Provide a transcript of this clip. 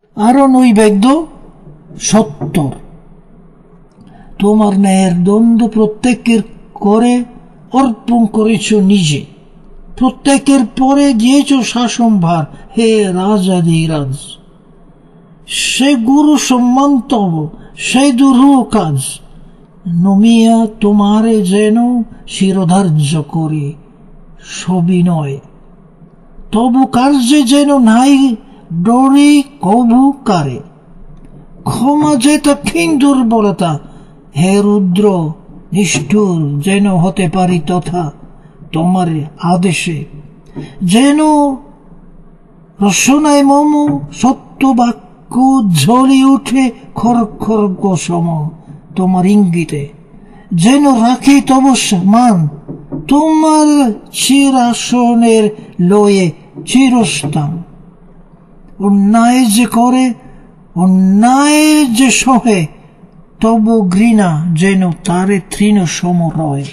আরো নৈবেদ্য 70। তোমার ন্যায়ের দ্বন্দ্ব প্রত্যেকের করে অর্পণ করেছ নিজে, প্রত্যেকের পরে দিয়েছ শাসনভার, হে রাজাধিরাজ। সে গুরু সম্মান তব, সে দুরূহ কাজ, নমিয়া তোমারে যেন শিরোধার্য করে সবিনয়। তবু কার্যে যেন নাই ডরি কভু কারে, ক্ষমা যেতা ক্ষীণ দুর্বলতা, হে রুদ্র নিষ্ঠুর যেন হতে পারি তথা তোমার আদেশে। যেন রসনায় মম সত্য বাক্য ঝলি উঠে খড়গ খড়গ সম তোমার ইঙ্গিতে। যেন রাখি তব মান তোমার চিরাসনের লয়ে চিরস্থান। অন্যায় যে করে, অন্যায় যে সহে, তব ঘৃণা যেন তারে তৃণ সম রয়।